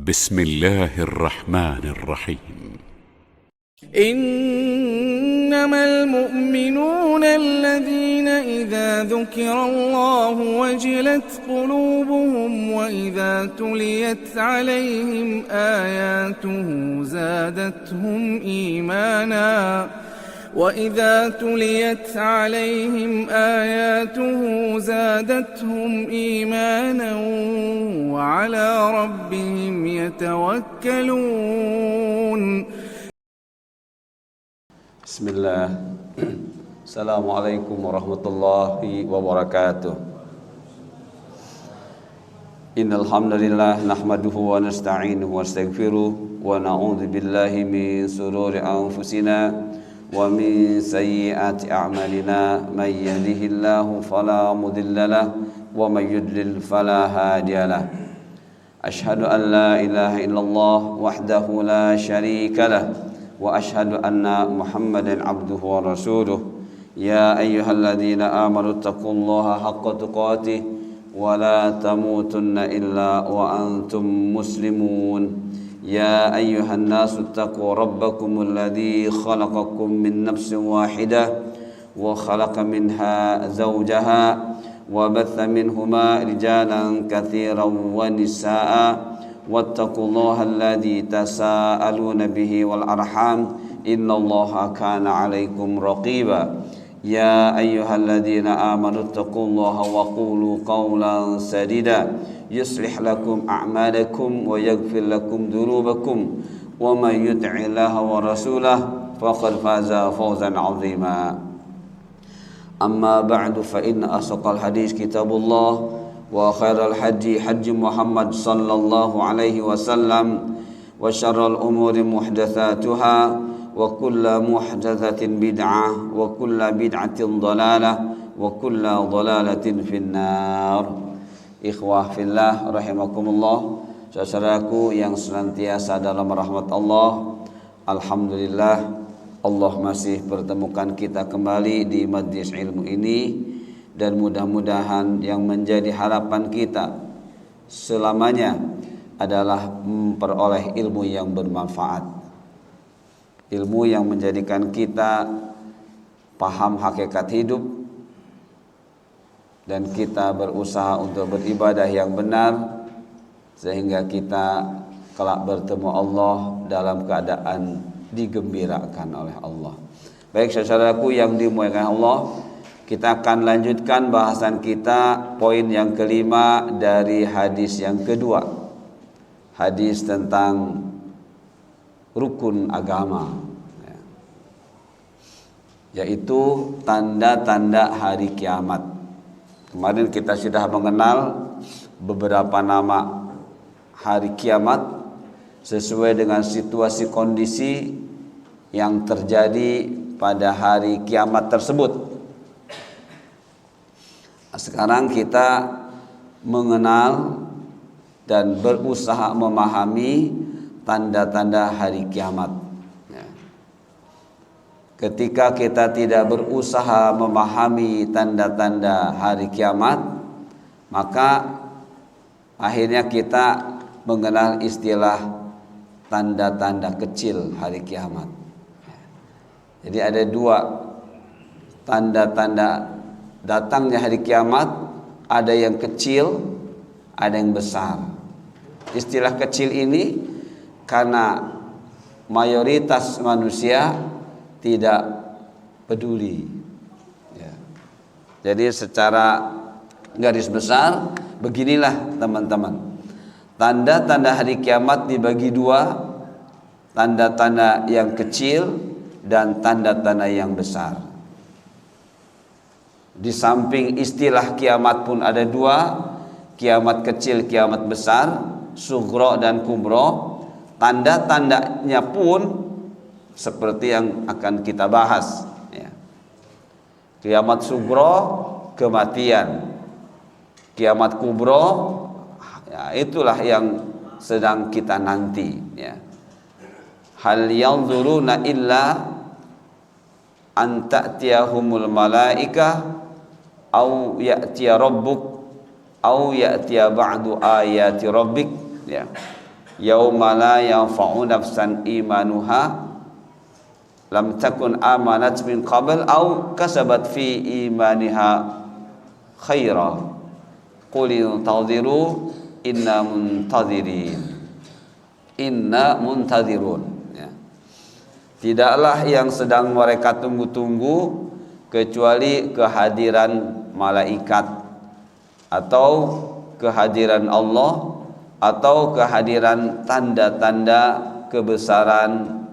بسم الله الرحمن الرحيم. إنما المؤمنون الذين إذا ذكر الله وجلت قلوبهم وإذا تليت عليهم آياته زادتهم إيمانا وعلى ربهم يتوكلون. Bismillah. Assalamualaikum warahmatullahi wabarakatuh. Innal hamdalillah nahmaduhu wa nasta'inuhu wa nastaghfiruh wa na'udzu billahi min shururi anfusina wa min sayyiati a'malina may yahdihillahu fala mudilla lahu wa may yudlil fala hadiya lahu. Asyhadu an la ilaha illallah wahdahu la syarika lahu wa asyhadu anna Muhammadan abduhu wa rasuluh. Ya ayyuhalladzina amanu taqullaha haqqa tuqatih wa la tamutunna illa wa antum muslimun. Ya ayyuhan nasu taqu rabbakumul ladzi khalaqakum min nafsin wahidah wa khalaqa minha zawjaha wa batha minhuma rijalan katsiran wa nisaa'a wattaqullaha alladzi tasaaluna bihi wal arham innallaha kana 'alaikum raqiba. Ya ayyuhalladzina amanu taqullaha wa qulu qawlan sadida yuslih lakum a'malakum wa yaghfir lakum dhunubakum wa may yuti'illaha wa rasulahu faqad faza fawzan 'azima. Amma ba'du fa inna asqal hadis kitabullah wa khairal haji haji Muhammad sallallahu alaihi wasallam wa syarrul umuri muhdatsatuha wa kullu muhdatsatin bid'ah wa kullu bid'atin dhalalah wa kullu dhalalatin finnar. Ikhwah fillah rahimakumullah, saudaraku yang senantiasa dalam rahmat Allah. Alhamdulillah Allah masih pertemukan kita kembali di majlis ilmu ini, dan mudah-mudahan yang menjadi harapan kita selamanya adalah memperoleh ilmu yang bermanfaat, ilmu yang menjadikan kita paham hakikat hidup dan kita berusaha untuk beribadah yang benar sehingga kita kelak bertemu Allah dalam keadaan digembirakan oleh Allah. Baik saudaraku yang dimuliakan Allah, kita akan lanjutkan bahasan kita poin yang kelima dari hadis yang kedua. Hadis tentang rukun agama, yaitu tanda-tanda hari kiamat. Kemarin kita sudah mengenal beberapa nama hari kiamat sesuai dengan situasi kondisi yang terjadi pada hari kiamat tersebut. Sekarang kita mengenal dan berusaha memahami tanda-tanda hari kiamat. Ketika kita tidak berusaha memahami tanda-tanda hari kiamat, maka akhirnya kita mengenal istilah tanda-tanda kecil hari kiamat. Jadi ada dua tanda-tanda datangnya hari kiamat, ada yang kecil, ada yang besar. Istilah kecil ini karena mayoritas manusia tidak peduli. Jadi secara garis besar beginilah teman-teman, tanda-tanda hari kiamat dibagi dua, tanda-tanda yang kecil dan tanda-tanda yang besar. Di samping istilah kiamat pun ada dua, kiamat kecil, kiamat besar, sughra dan kubra. Tanda-tandanya pun seperti yang akan kita bahas. Kiamat sughra, kematian. Kiamat kubra, itulah yang sedang kita nanti. Hal yanzuruna illa an ta'tiyahumul malaikah au ya'tiya rabbuk au ya'tiya ba'du ayati rabbik. yauma la yanfa'u nafsan imanuha lam takun amanat min qabl aw kasabat fi imaniha khaira qul intadhiru inna muntadhirun ya. Tidaklah yang sedang mereka tunggu-tunggu kecuali kehadiran malaikat atau kehadiran Allah atau kehadiran tanda-tanda kebesaran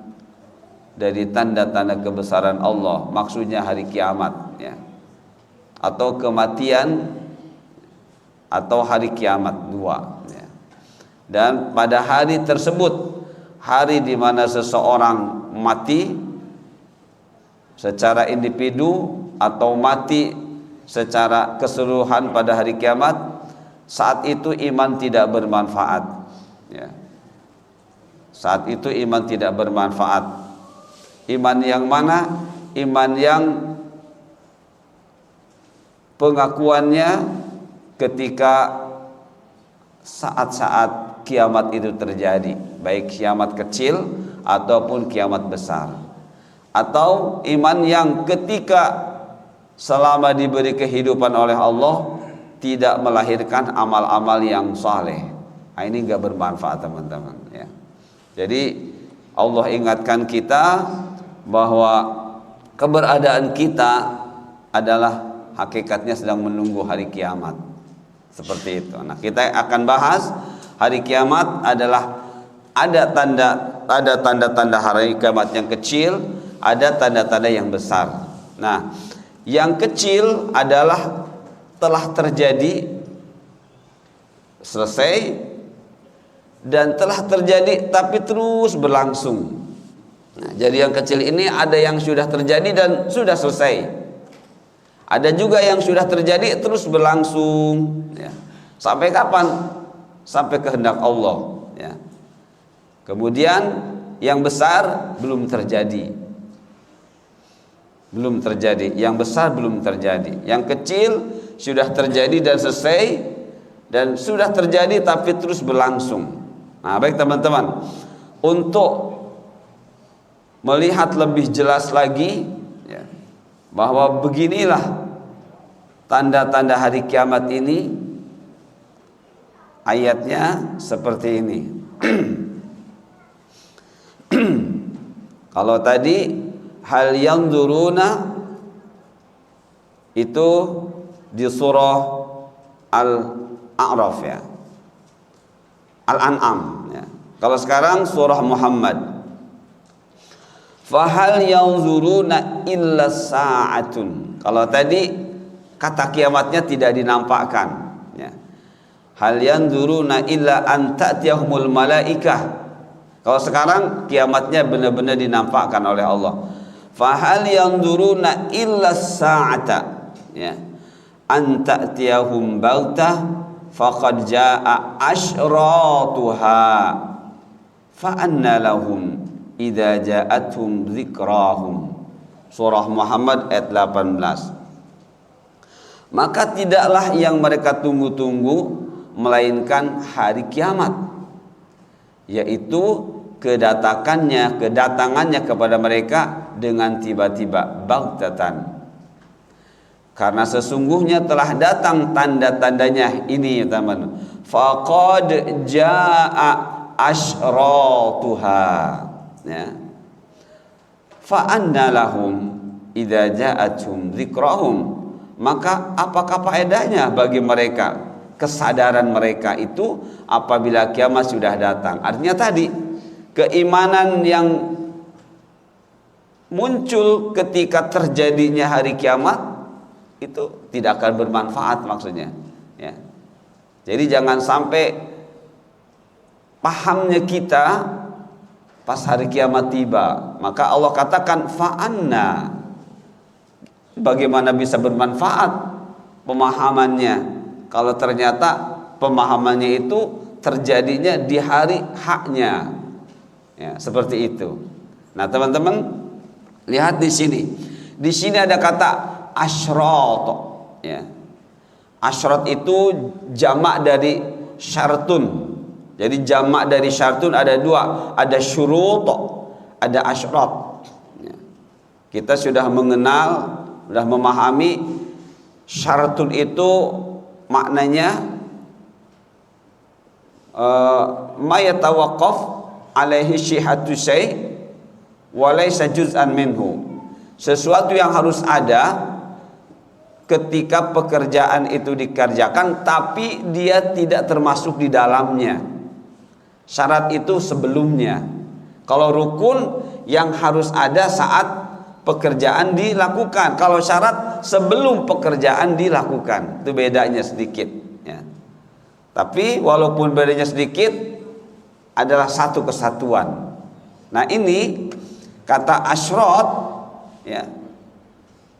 dari tanda-tanda kebesaran Allah, maksudnya hari kiamat ya. Atau kematian atau hari kiamat dua ya. Dan pada hari tersebut, hari di mana seseorang mati secara individu atau mati secara keseluruhan pada hari kiamat, saat itu iman tidak bermanfaat ya. Saat itu iman tidak bermanfaat. Iman yang mana? Iman yang pengakuannya ketika saat-saat kiamat itu terjadi, baik kiamat kecil ataupun kiamat besar. Atau iman yang ketika selama diberi kehidupan oleh Allah tidak melahirkan amal-amal yang saleh. Nah, ini enggak bermanfaat teman-teman ya. Jadi Allah ingatkan kita bahwa keberadaan kita adalah hakikatnya sedang menunggu hari kiamat. Seperti itu. Nah, kita akan bahas hari kiamat adalah ada tanda-tanda hari kiamat yang kecil, ada tanda-tanda yang besar. Nah, yang kecil adalah telah terjadi, selesai, dan telah terjadi tapi terus berlangsung. Nah, jadi yang kecil ini ada yang sudah terjadi dan sudah selesai. Ada juga yang sudah terjadi terus berlangsung ya. Sampai kapan? Sampai kehendak Allah ya. Kemudian yang besar belum terjadi. Belum terjadi. Yang besar belum terjadi. Yang kecil sudah terjadi dan selesai, dan sudah terjadi tapi terus berlangsung. Nah, baik teman-teman, untuk melihat lebih jelas lagi ya, bahwa beginilah tanda-tanda hari kiamat ini, ayatnya seperti ini. Kalau tadi hal yanzuruna itu di surah Al-A'raf ya, Al-An'am ya. Kalau sekarang surah Muhammad, fahal yanzuruna illa sa'atun. Kalau tadi kata kiamatnya tidak dinampakkan ya. Hal yanzuruna illa an ta'tiyahumul malaikah. Kalau sekarang kiamatnya benar-benar dinampakkan oleh Allah. Fahal yanzuruna illa sa'ata ya, an ta'tiyahum baghtah faqad jaa'a asyratuha fa anna lahum idza ja'atuhum dzikrahum. Surah Muhammad ayat 18. Maka tidaklah yang mereka tunggu-tunggu melainkan hari kiamat, yaitu kedatangannya kepada mereka dengan tiba-tiba, baghtatan. Karena sesungguhnya telah datang tanda-tandanya ini ya teman. Faqad jaa'a asyratuha ya. Fa anna lahum idza ja'atuhum dzikrahum. Maka apakah faedahnya bagi mereka, kesadaran mereka itu apabila kiamat sudah datang? Artinya tadi keimanan yang muncul ketika terjadinya hari kiamat itu tidak akan bermanfaat maksudnya ya. Jadi jangan sampai pahamnya kita pas hari kiamat tiba, maka Allah katakan fa'anna, bagaimana bisa bermanfaat pemahamannya kalau ternyata pemahamannya itu terjadinya di hari haknya ya, seperti itu. Nah teman-teman lihat di sini, di sini ada kata asyrat ya. Asyrat itu jamak dari syartun Jadi jamak dari syartun ada dua, ada syurut, ada asyrat. Kita sudah mengenal, sudah memahami syartun itu maknanya ma yatawaqqaf alaihi syihatu syai' wa laysa juz'an minhu. Sesuatu yang harus ada ketika pekerjaan itu dikerjakan tapi dia tidak termasuk di dalamnya. Syarat itu sebelumnya. Kalau rukun yang harus ada saat pekerjaan dilakukan. Kalau syarat sebelum pekerjaan dilakukan. Itu bedanya sedikit ya. Tapi walaupun bedanya sedikit adalah satu kesatuan. Nah ini kata asyrat ya,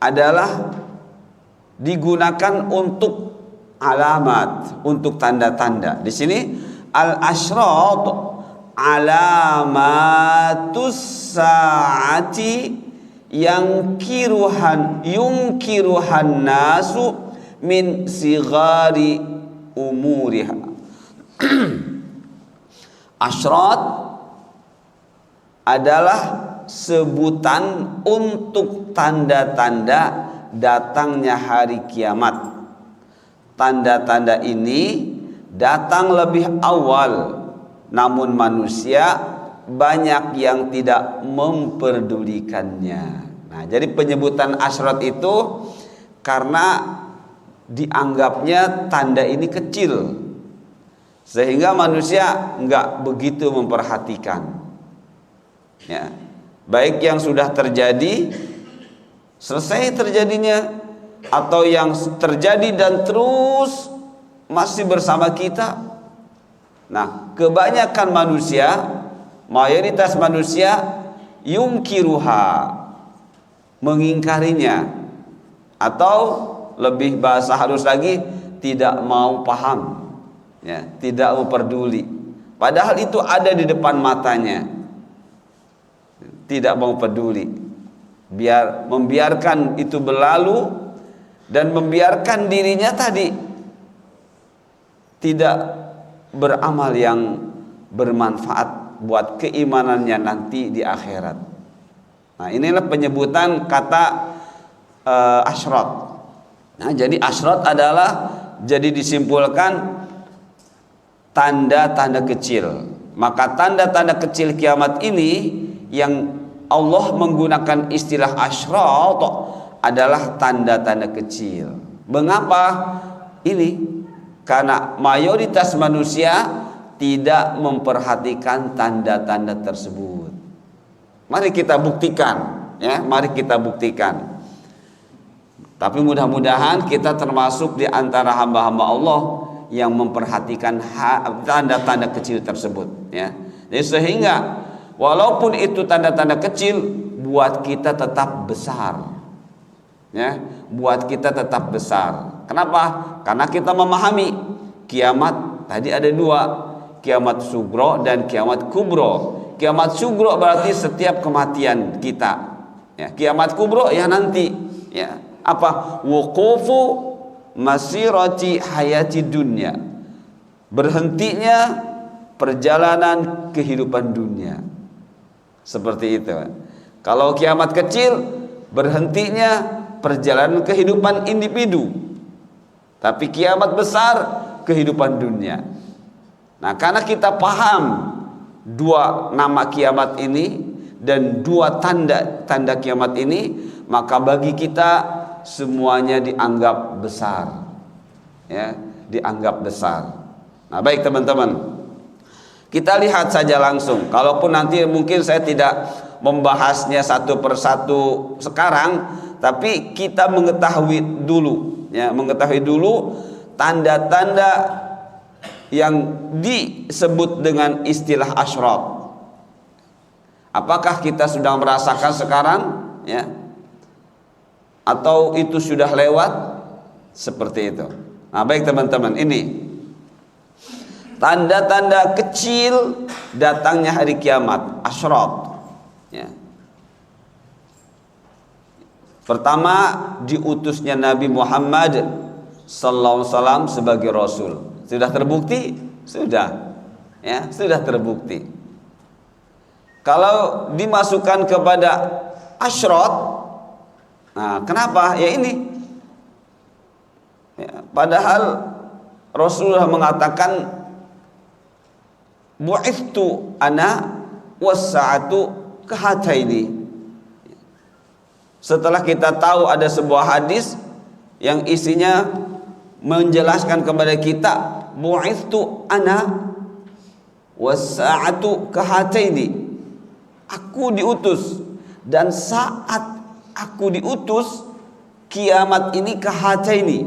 adalah digunakan untuk alamat, untuk tanda-tanda. Di sini al-asyrat alamatus saati yungkiruhan nasu min sigari umuriha. Asyrat adalah sebutan untuk tanda-tanda datangnya hari kiamat. Tanda-tanda ini datang lebih awal, namun manusia banyak yang tidak memperdulikannya. Nah, jadi penyebutan asyrat itu karena dianggapnya tanda ini kecil, sehingga manusia enggak begitu memperhatikan. Ya, baik yang sudah terjadi, selesai terjadinya, atau yang terjadi dan terus masih bersama kita. Nah, kebanyakan manusia, mayoritas manusia yungkiruha, mengingkarinya, atau lebih bahasa halus lagi, tidak mau paham ya, tidak mau peduli, padahal itu ada di depan matanya, tidak mau peduli, membiarkan itu berlalu dan membiarkan dirinya tadi tidak beramal yang bermanfaat buat keimanannya nanti di akhirat. Nah, inilah penyebutan kata asyrat. Nah, jadi asyrat adalah, jadi disimpulkan tanda-tanda kecil. Maka tanda-tanda kecil kiamat ini yang Allah menggunakan istilah asyrat adalah tanda-tanda kecil. Mengapa ini? Karena mayoritas manusia tidak memperhatikan tanda-tanda tersebut. Mari kita buktikan ya, mari kita buktikan. Tapi mudah-mudahan kita termasuk di antara hamba-hamba Allah yang memperhatikan tanda-tanda kecil tersebut ya. Jadi sehingga walaupun itu tanda-tanda kecil, buat kita tetap besar ya, buat kita tetap besar. Kenapa? Karena kita memahami kiamat tadi ada dua, kiamat sugro dan kiamat kubro. Kiamat sugro berarti setiap kematian kita ya. Kiamat kubro ya nanti ya, apa? Wuqufu masirati hayati dunya, berhentinya perjalanan kehidupan dunia. Seperti itu. Kalau kiamat kecil, berhentinya perjalanan kehidupan individu. Tapi kiamat besar, kehidupan dunia. Nah, karena kita paham dua nama kiamat ini dan dua tanda kiamat ini, maka bagi kita semuanya dianggap besar ya, dianggap besar. Nah, baik teman-teman, kita lihat saja langsung. Kalaupun nanti mungkin saya tidak membahasnya satu persatu sekarang, tapi kita mengetahui dulu ya, mengetahui dulu tanda-tanda yang disebut dengan istilah asyrat. Apakah kita sudah merasakan sekarang ya, atau itu sudah lewat? Seperti itu. Nah, baik teman-teman, ini tanda-tanda kecil datangnya hari kiamat, asyrat ya. Pertama, diutusnya Nabi Muhammad sallallahu alaihi wasallam sebagai rasul. Sudah terbukti? Sudah ya, sudah terbukti. Kalau dimasukkan kepada asyrot, nah kenapa? Ya ini, ya, padahal Rasulullah mengatakan bu'ithtu ana was-sa'atu kahataini. Setelah kita tahu ada sebuah hadis yang isinya menjelaskan kepada kita bu'ithtu ana was-sa'atu kahataini, aku diutus dan saat aku diutus kiamat ini kahataini.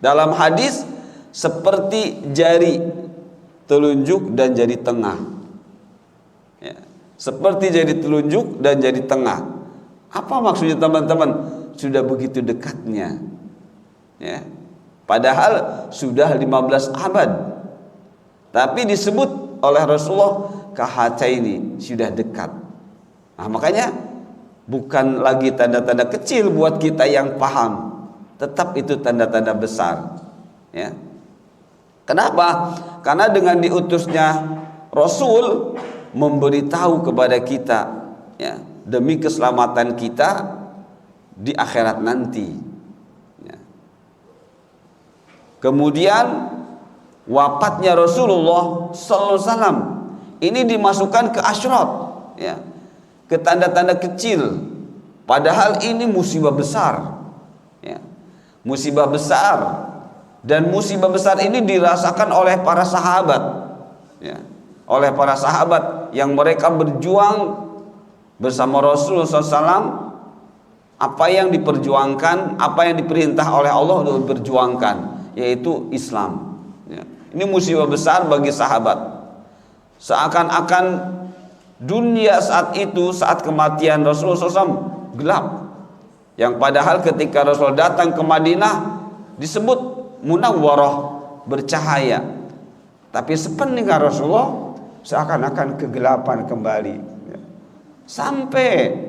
Dalam hadis seperti jari telunjuk dan jari tengah, ya, seperti jari telunjuk dan jari tengah. Apa maksudnya teman-teman? Sudah begitu dekatnya, ya. Padahal sudah 15 abad, tapi disebut oleh Rasulullah kahataini, sudah dekat. Nah, makanya bukan lagi tanda-tanda kecil buat kita yang paham, tetap itu tanda-tanda besar, ya. Kenapa? Karena dengan diutusnya Rasul memberitahu kepada kita, ya, demi keselamatan kita di akhirat nanti, ya. Kemudian wafatnya Rasulullah sallallahu alaihi wasallam ini dimasukkan ke asyrot, ya, ke tanda-tanda kecil. Padahal ini musibah besar, ya, musibah besar. Dan musibah besar ini dirasakan oleh para sahabat, ya, oleh para sahabat yang mereka berjuang bersama Rasulullah SAW. Apa yang diperjuangkan, apa yang diperintah oleh Allah untuk diperjuangkan, yaitu Islam, ya. Ini musibah besar bagi sahabat. Seakan-akan dunia saat itu, saat kematian Rasulullah SAW, gelap. Yang padahal ketika Rasul datang ke Madinah disebut munawwarah, bercahaya. Tapi sepeninggal Rasulullah seakan-akan kegelapan kembali, ya. Sampai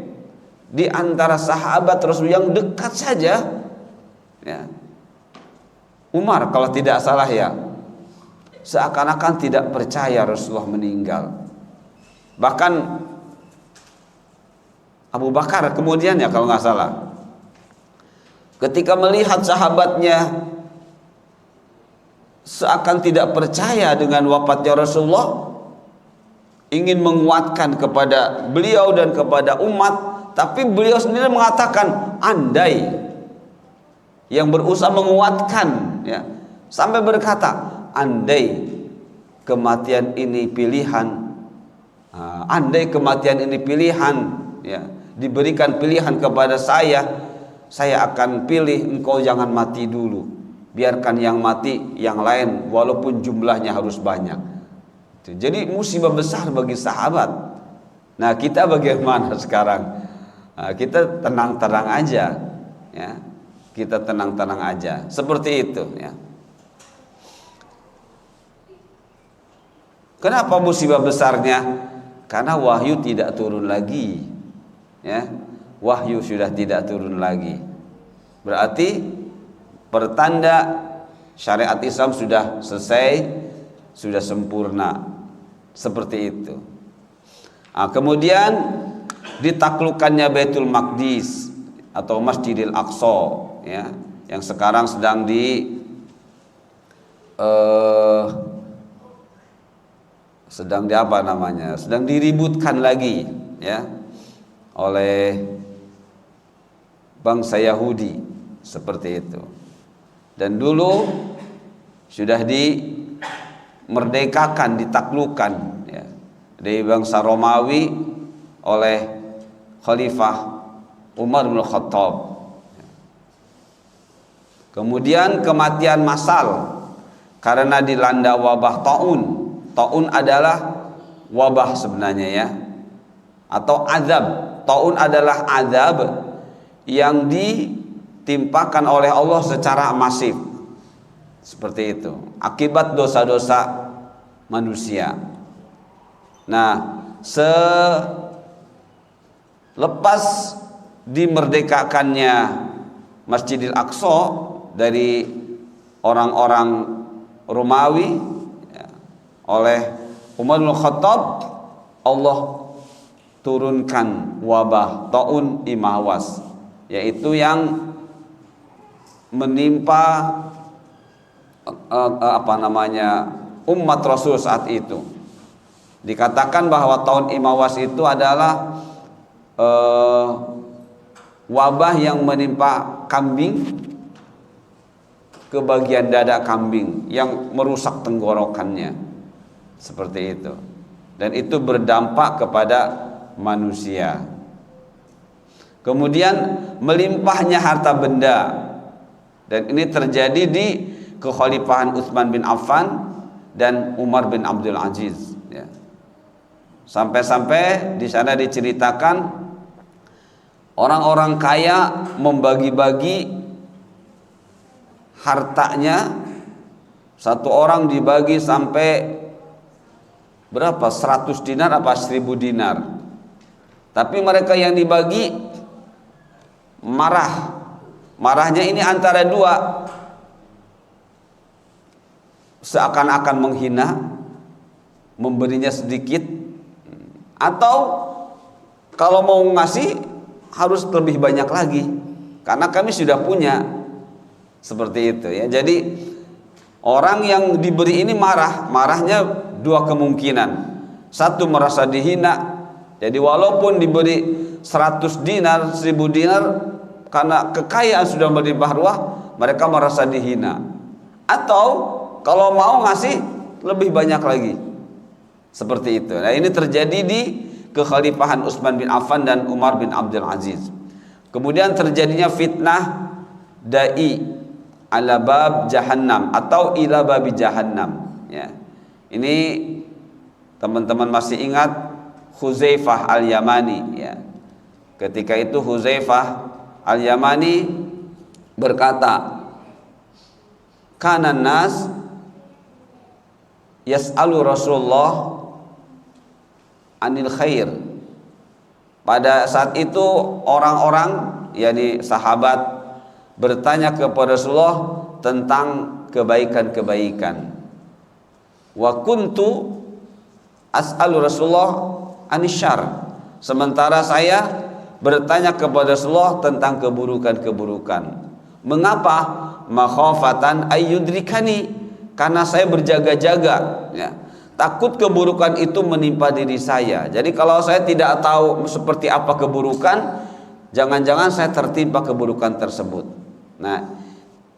di antara sahabat Rasul yang dekat saja, ya, Umar kalau tidak salah, ya, seakan-akan tidak percaya Rasulullah meninggal. Bahkan Abu Bakar kemudian, ya, kalau nggak salah, ketika melihat sahabatnya seakan tidak percaya dengan wafatnya Rasulullah, ingin menguatkan kepada beliau dan kepada umat, tapi beliau sendiri mengatakan andai, yang berusaha menguatkan, ya, sampai berkata andai kematian ini pilihan, andai kematian ini pilihan, ya, diberikan pilihan kepada saya akan pilih engkau jangan mati dulu. Biarkan yang mati yang lain, walaupun jumlahnya harus banyak. Jadi musibah besar bagi sahabat. Nah, kita bagaimana sekarang? Nah, kita tenang-tenang aja, ya. Kita tenang-tenang aja. Seperti itu, ya. Kenapa musibah besarnya? Karena wahyu tidak turun lagi, ya. Wahyu sudah tidak turun lagi. Berarti pertanda syariat Islam sudah selesai, sudah sempurna. Seperti itu. Nah, kemudian ditaklukkannya Baitul Maqdis atau Masjidil Aqsa, ya, yang sekarang sedang sedang diributkan lagi, ya, oleh bangsa Yahudi, seperti itu. Dan dulu sudah dimerdekakan, ditaklukkan, ya, dari bangsa Romawi oleh Khalifah Umar bin Khattab. Kemudian kematian massal karena dilanda wabah taun. Taun adalah wabah sebenarnya, ya, atau azab. Taun adalah azab yang ditimpakan oleh Allah secara masif, seperti itu, akibat dosa-dosa manusia. Nah, selepas dimerdekakannya Masjidil Aqsa dari orang-orang Romawi, ya, oleh Umar bin Khattab, Allah turunkan wabah taun imawas, yaitu yang menimpa umat Rasul saat itu. Dikatakan bahwa tahun imawas itu adalah wabah yang menimpa kambing ke bagian dada kambing yang merusak tenggorokannya, seperti itu, dan itu berdampak kepada manusia. Kemudian melimpahnya harta benda, dan ini terjadi di kekhalifahan Utsman bin Affan dan Umar bin Abdul Aziz, ya. Sampai-sampai di sana diceritakan orang-orang kaya membagi-bagi hartanya, satu orang dibagi sampai berapa? 100 dinar apa 1000 dinar. Tapi mereka yang dibagi marah. Marahnya ini antara dua, seakan-akan menghina, memberinya sedikit, atau kalau mau ngasih harus lebih banyak lagi karena kami sudah punya, seperti itu, ya. Jadi orang yang diberi ini marahnya dua kemungkinan. Satu, merasa dihina. Jadi walaupun diberi 100 dinar, 1000 dinar, karena kekayaan sudah melimpah ruah, mereka merasa dihina. Atau kalau mau ngasih lebih banyak lagi, seperti itu. Nah, ini terjadi di kekhalifahan Utsman bin Affan dan Umar bin Abdul Aziz. Kemudian terjadinya fitnah dai ala bab jahannam atau ila babi jahannam, ya. Ini teman-teman masih ingat Hudzaifah al-Yamani, ya. Ketika itu Hudzaifah al-Yamani berkata, kana nas yas'alu Rasulullah anil khair. Pada saat itu orang-orang, yakni sahabat, bertanya kepada Rasulullah tentang kebaikan-kebaikan. Wa kuntu as'alu Rasulullah anisyar. Sementara saya bertanya kepada Rasulullah tentang keburukan-keburukan. Mengapa? Makhafatan ayyudrikani, karena saya berjaga-jaga, ya. Takut keburukan itu menimpa diri saya. Jadi kalau saya tidak tahu seperti apa keburukan, jangan-jangan saya tertimpa keburukan tersebut. Nah,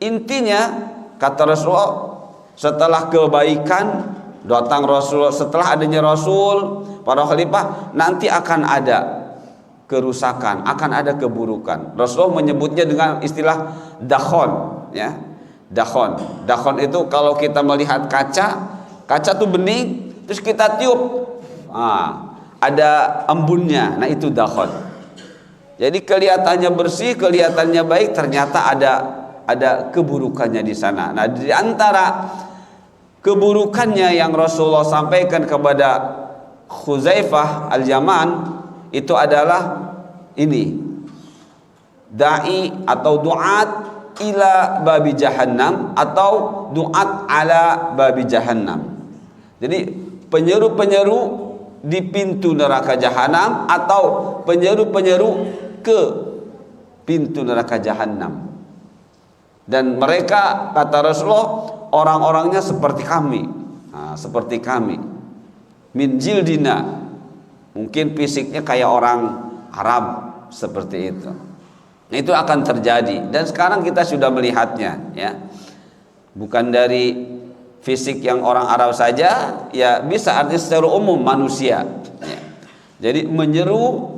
intinya kata Rasulullah, setelah kebaikan datang Rasul, setelah adanya Rasul, para khalifah, nanti akan ada kerusakan, akan ada keburukan. Rasulullah menyebutnya dengan istilah dakhon, ya. Dakhon itu kalau kita melihat kaca tuh bening, terus kita tiup, ada embunnya. Nah, itu dakhon. Jadi kelihatannya bersih, kelihatannya baik, ternyata ada keburukannya di sana. Nah, di antara keburukannya yang Rasulullah sampaikan kepada Hudzaifah al-Yaman itu adalah ini, dai atau duat ila babi jahannam atau duat ala babi jahannam. Jadi penyeru-penyeru di pintu neraka jahanam atau penyeru-penyeru ke pintu neraka jahanam. Dan mereka, kata Rasulullah, orang-orangnya seperti kami, seperti kami, min jildina, mungkin fisiknya kayak orang Arab, seperti itu. Itu akan terjadi, dan sekarang kita sudah melihatnya, ya. Bukan dari fisik yang orang Arab saja, ya, bisa artinya secara umum manusia, ya. Jadi menyeru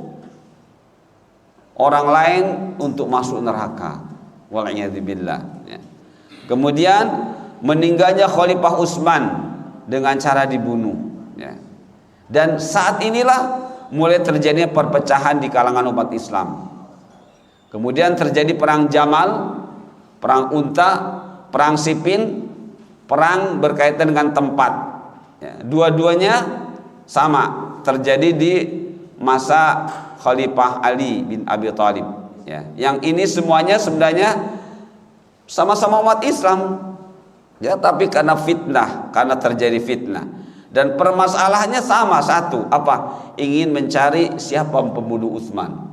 orang lain untuk masuk neraka, wal'iyadzubillah, ya. Kemudian meninggalnya Khalifah Utsman dengan cara dibunuh, ya. Dan saat inilah mulai terjadinya perpecahan di kalangan umat Islam. Kemudian terjadi perang Jamal, perang Unta, perang Siffin, perang berkaitan dengan tempat, ya. Dua-duanya sama terjadi di masa Khalifah Ali bin Abi Thalib, ya. Yang ini semuanya sebenarnya sama-sama umat Islam, ya, tapi karena fitnah, karena terjadi fitnah. Dan permasalahannya sama satu, apa? Ingin mencari siapa pembunuh Utsman.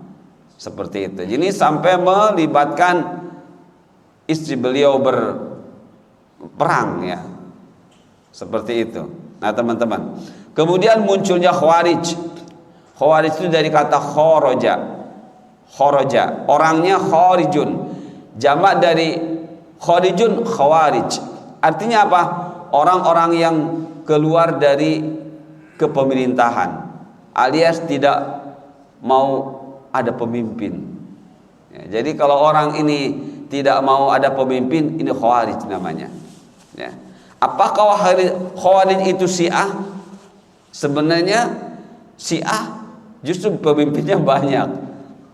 Seperti itu. Jadi sampai melibatkan istri beliau berperang ya. Seperti itu. Nah, teman-teman. Kemudian munculnya Khawarij. Khawarij itu dari kata kharaja. Kharaja. Orangnya kharijun. Jamak dari kharijun khawarij. Artinya apa? Orang-orang yang keluar dari kepemerintahan, alias tidak mau ada pemimpin. Ya, jadi kalau orang ini tidak mau ada pemimpin, ini khawarij namanya. Ya. Apakah khawarij itu Syiah? Sebenarnya Syiah justru pemimpinnya banyak.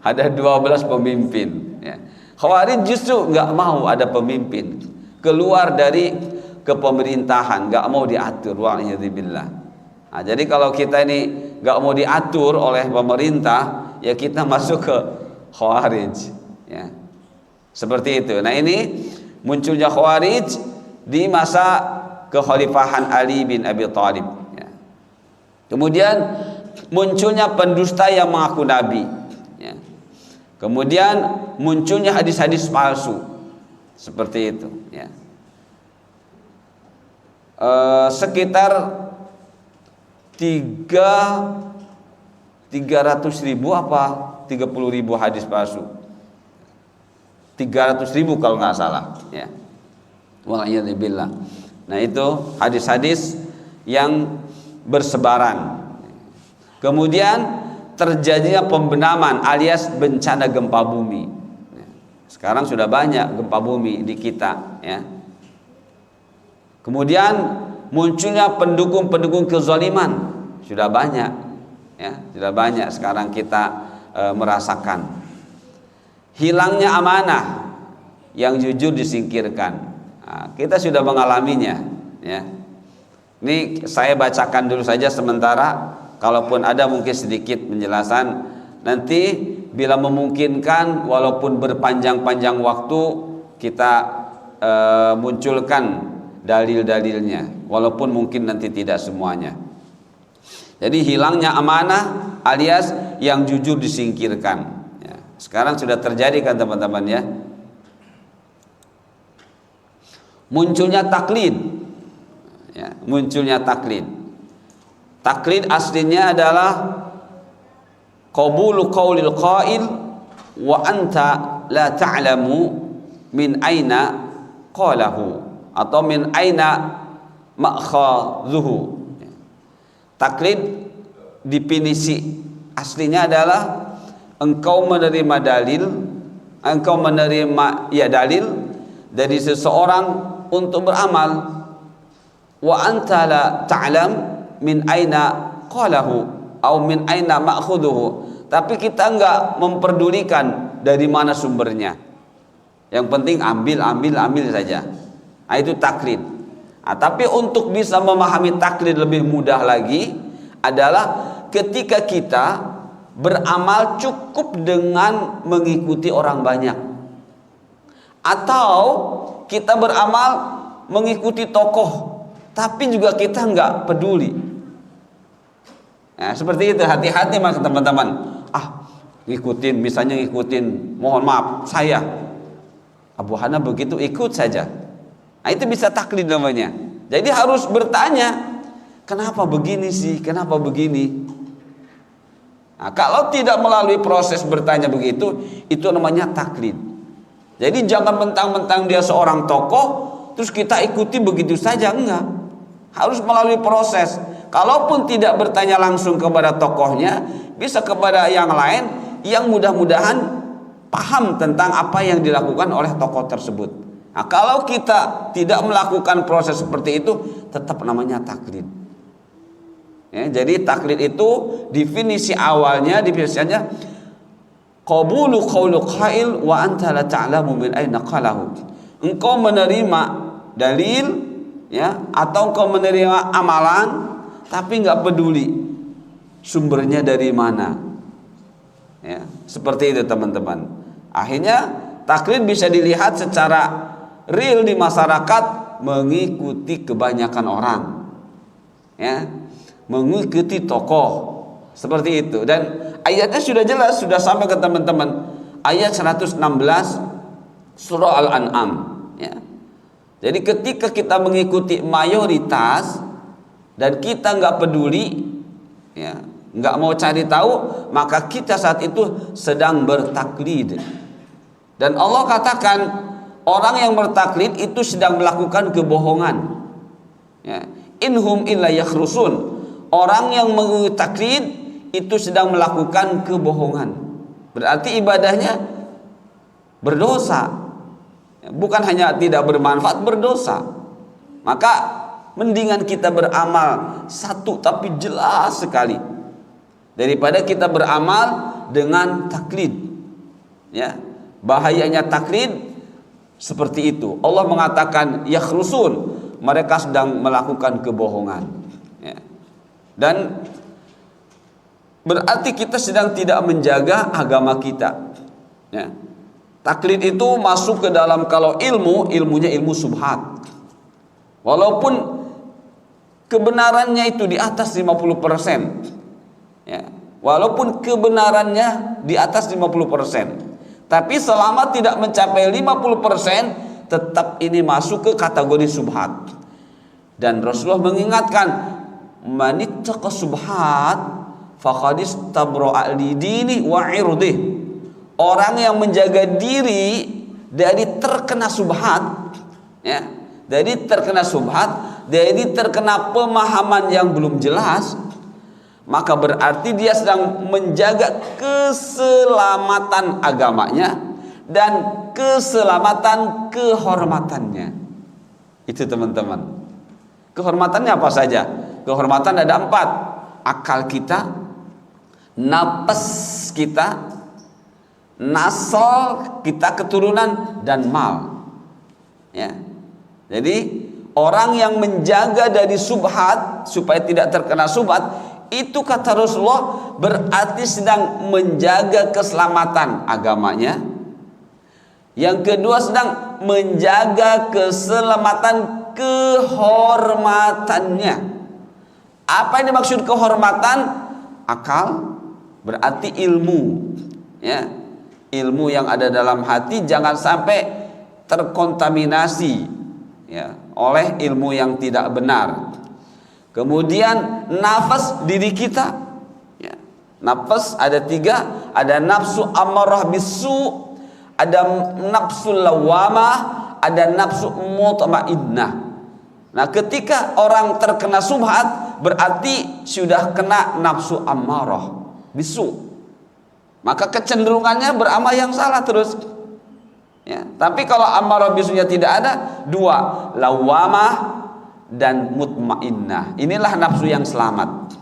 Ada 12 pemimpin. Ya. Khawarij justru nggak mau ada pemimpin. Keluar dari kepemerintahan, nggak mau diatur. Wa'iyadzubillah. Nah, jadi kalau kita ini nggak mau diatur oleh pemerintah, ya kita masuk ke Khawarij. Ya. Seperti itu. Nah, ini munculnya Khawarij di masa kekhalifahan Ali bin Abi Thalib. Ya. Kemudian munculnya pendusta yang mengaku nabi. Ya. Kemudian munculnya hadis-hadis palsu. Seperti itu. Ya. Sekitar 300.000 apa 30.000 hadis palsu. 300.000 kalau nggak salah. Ya. Wal'iyadzubillah. Nah, itu hadis-hadis yang bersebaran. Kemudian terjadinya pembenaman alias bencana gempa bumi. Sekarang sudah banyak gempa bumi di kita. Ya. Kemudian munculnya pendukung-pendukung kezaliman, sudah banyak, ya, sudah banyak sekarang kita merasakan. Hilangnya amanah, yang jujur disingkirkan. Nah, kita sudah mengalaminya, ya. Ini saya bacakan dulu saja sementara, kalaupun ada mungkin sedikit penjelasan. Nanti bila memungkinkan, walaupun berpanjang-panjang waktu, kita munculkan dalil-dalilnya, walaupun mungkin nanti tidak semuanya. Jadi hilangnya amanah alias yang jujur disingkirkan. Ya. Sekarang sudah terjadi kan teman-teman ya. Munculnya taklid. Ya, munculnya taklid. Taklid aslinya adalah qabulu qaulil qail wa anta la ta'lamu min aina qalahu, atau min aina ma'khadhuhu. Taklid definisi aslinya adalah engkau menerima dalil, engkau menerima dalil dari seseorang untuk beramal, wa anta la ta'lam min aina qalahu atau min aina ma'khudhuhu, tapi kita enggak memperdulikan dari mana sumbernya. Yang penting ambil saja. Nah, itu taklid. Nah, tapi untuk bisa memahami taklid lebih mudah lagi adalah ketika kita beramal cukup dengan mengikuti orang banyak, atau kita beramal mengikuti tokoh tapi juga kita nggak peduli. Nah, seperti itu, hati-hati mas teman-teman. Misalnya ngikutin, mohon maaf saya Abu Hana begitu ikut saja. Nah, itu bisa taklid namanya. Jadi harus bertanya, kenapa begini sih? Kenapa begini? Nah, kalau tidak melalui proses bertanya begitu, itu namanya taklid. Jadi jangan mentang-mentang dia seorang tokoh, terus kita ikuti begitu saja, enggak. Harus melalui proses. Kalaupun tidak bertanya langsung kepada tokohnya, bisa kepada yang lain yang mudah-mudahan paham tentang apa yang dilakukan oleh tokoh tersebut. Nah, kalau kita tidak melakukan proses seperti itu, tetap namanya taklid. Ya, jadi taklid itu definisi awalnya, definisinya qabulu qaulu qail wa anta la ta'lamu min aina qalahu. Engkau menerima dalil, ya, atau engkau menerima amalan tapi enggak peduli sumbernya dari mana. Ya, seperti itu teman-teman. Akhirnya taklid bisa dilihat secara real di masyarakat, mengikuti kebanyakan orang. ya, mengikuti tokoh seperti itu. Dan ayatnya sudah jelas, sudah sampai ke teman-teman, ayat 116 surah Al-An'am, ya. Jadi ketika kita mengikuti mayoritas dan kita nggak peduli, ya, nggak mau cari tahu, maka kita saat itu sedang bertaklid. Dan Allah katakan orang yang bertaklid itu sedang melakukan kebohongan, ya. Inhum illa yakhrusun, orang yang mengtaklid itu sedang melakukan kebohongan, berarti ibadahnya berdosa, bukan hanya tidak bermanfaat, berdosa. Maka mendingan kita beramal satu tapi jelas sekali daripada kita beramal dengan taklid, ya. Bahayanya taklid seperti itu. Allah mengatakan yakhrusun, mereka sedang melakukan kebohongan, ya. Dan berarti kita sedang tidak menjaga agama kita, ya. Taklid itu masuk ke dalam, kalau ilmunya ilmu subhat, walaupun kebenarannya itu di atas 50%, ya, walaupun kebenarannya di atas 50%, tapi selama tidak mencapai 50%, tetap ini masuk ke kategori subhat. Dan Rasulullah mengingatkan, manittaqa subhat faqad istabra'a lidini wa 'irdih. Orang yang menjaga diri dari terkena subhat, ya, dari terkena subhat, dari terkena pemahaman yang belum jelas, maka berarti dia sedang menjaga keselamatan agamanya dan keselamatan kehormatannya. Itu teman-teman. Kehormatannya apa saja? Kehormatan ada 4. Akal kita, nafas kita, nasl kita, keturunan, dan mal, ya. Jadi orang yang menjaga dari subhat supaya tidak terkena subhat, itu kata Rasulullah berarti sedang menjaga keselamatan agamanya. Yang kedua, sedang menjaga keselamatan kehormatannya. Apa yang dimaksud kehormatan? Akal berarti ilmu, ya. Ilmu yang ada dalam hati jangan sampai terkontaminasi, ya, oleh ilmu yang tidak benar. Kemudian nafas diri kita, ya. Nafas ada 3, ada nafsu ammarah bisu, ada nafsu lawamah, ada nafsu mutmainnah. Nah, ketika orang terkena subhat, berarti sudah kena nafsu ammarah bisu, maka kecenderungannya beramal yang salah terus, ya. Tapi kalau ammarah bisunya tidak ada, 2, lawamah dan mutmainnah. Inilah nafsu yang selamat.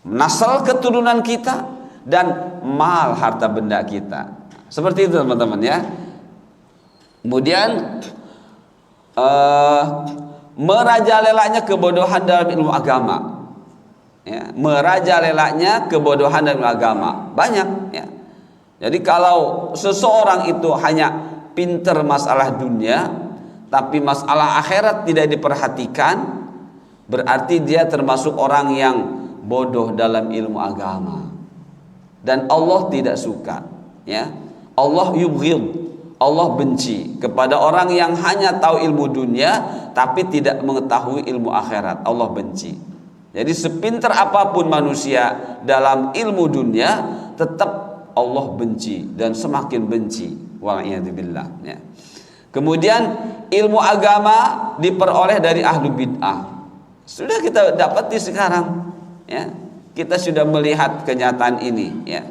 Nasal keturunan kita dan mal harta benda kita. Seperti itu teman-teman, ya. Kemudian merajalelanya kebodohan dalam ilmu agama, ya. Merajalelanya kebodohan dalam ilmu agama banyak, ya. Jadi kalau seseorang itu hanya pinter masalah dunia tapi masalah akhirat tidak diperhatikan, berarti dia termasuk orang yang bodoh dalam ilmu agama. Dan Allah tidak suka, ya. Allah yubghid, Allah benci kepada orang yang hanya tahu ilmu dunia tapi tidak mengetahui ilmu akhirat. Allah benci. Jadi sepintar apapun manusia dalam ilmu dunia, tetap Allah benci dan semakin benci. Wa'iyadzubillah, ya. Kemudian ilmu agama diperoleh dari ahlu bid'ah. Sudah kita dapati sekarang, ya. Kita sudah melihat kenyataan ini, ya.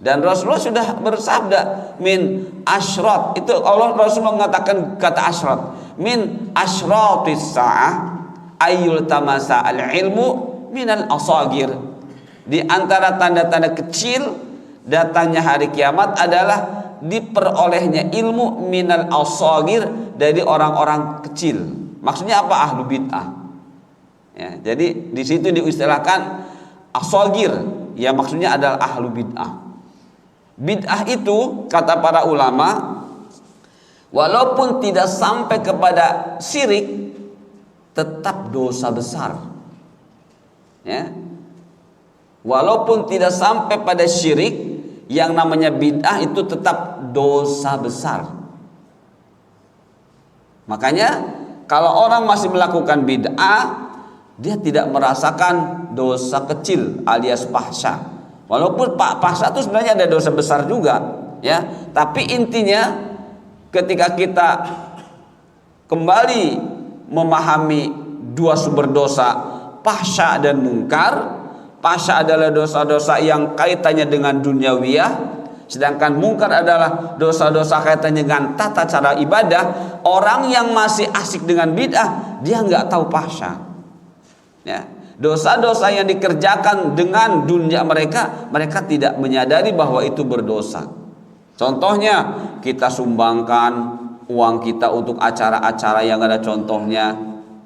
Dan Rasulullah sudah bersabda, min asyrat, itu Allah Rasul mengatakan kata asyrat, min asyratis sa'ah ayyul tamasa al-ilmu minal asagir. Di antara tanda-tanda kecil datangnya hari kiamat adalah diperolehnya ilmu minal asagir, dari orang-orang kecil. Maksudnya apa? Ahlu bid'ah, ya. Jadi di situ diistilahkan asagir, ya, maksudnya adalah ahlu bid'ah. Bid'ah itu kata para ulama, walaupun tidak sampai kepada syirik, tetap dosa besar. Ya. Walaupun tidak sampai pada syirik, yang namanya bid'ah itu tetap dosa besar. Makanya kalau orang masih melakukan bid'ah, dia tidak merasakan dosa kecil alias fahsya. Walaupun fahsya itu sebenarnya ada dosa besar juga, ya. Tapi intinya ketika kita kembali memahami dua sumber dosa, fahsya dan mungkar. Fahsya adalah dosa-dosa yang kaitannya dengan duniawiyah, sedangkan mungkar adalah dosa-dosa kaitannya dengan tata cara ibadah. Orang yang masih asik dengan bid'ah, dia nggak tahu fahsya. Ya. Dosa-dosa yang dikerjakan dengan dunia mereka tidak menyadari bahwa itu berdosa. Contohnya, kita sumbangkan uang kita untuk acara-acara yang ada contohnya.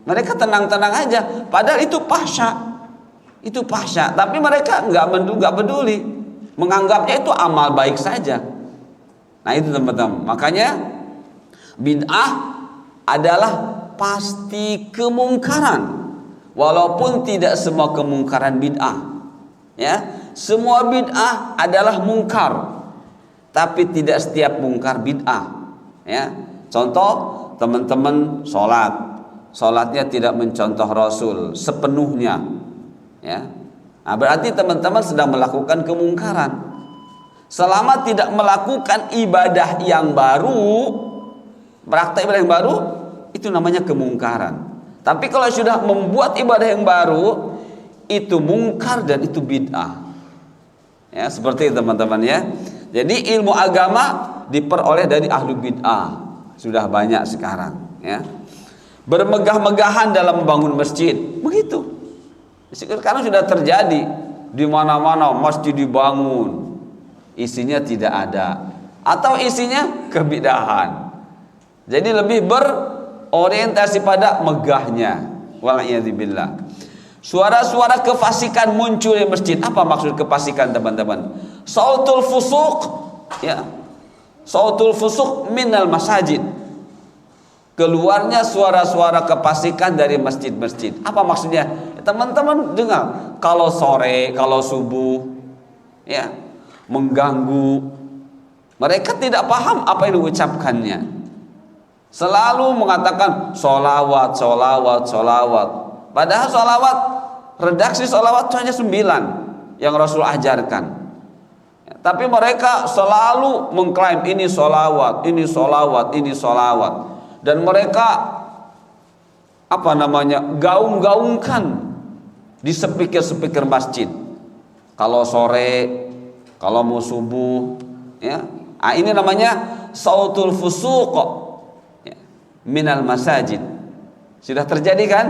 Mereka tenang-tenang aja, padahal itu fahsya. Itu fahsya, tapi mereka nggak peduli, menganggapnya itu amal baik saja. Nah itu teman-teman, makanya bid'ah adalah pasti kemungkaran, walaupun tidak semua kemungkaran bid'ah. Ya, semua bid'ah adalah mungkar, tapi tidak setiap mungkar bid'ah. Ya, contoh teman-teman sholatnya tidak mencontoh Rasul sepenuhnya. Ya, nah, berarti teman-teman sedang melakukan kemungkaran. Selama tidak melakukan ibadah yang baru, praktek ibadah yang baru, itu namanya kemungkaran. Tapi kalau sudah membuat ibadah yang baru, itu mungkar dan itu bid'ah. Ya, seperti itu teman-teman ya. Jadi ilmu agama diperoleh dari ahlu bid'ah. Sudah banyak sekarang. Ya. Bermegah-megahan dalam membangun masjid, begitu. Sekarang sudah terjadi di mana-mana masjid dibangun, isinya tidak ada, atau isinya kebid'ahan. Jadi lebih berorientasi pada megahnya. Wal'iyadzubillah. Suara-suara kefasikan muncul di masjid. Apa maksud kefasikan teman-teman? Sautul fusuq, ya. Sautul fusuq minal masajid. Keluarnya suara-suara kefasikan dari masjid-masjid. Apa maksudnya? Teman-teman dengar, kalau sore, kalau subuh, ya, mengganggu. Mereka tidak paham apa yang diucapkannya. Selalu mengatakan sholawat. Padahal sholawat, redaksi sholawat hanya 9 yang Rasul ajarkan. Ya, tapi mereka selalu mengklaim ini sholawat. Dan mereka gaung-gaungkan di speaker masjid. Kalau sore, kalau mau subuh, ya. Nah, ini namanya sautul fusuq, ya, minal masajid. Sudah terjadi kan?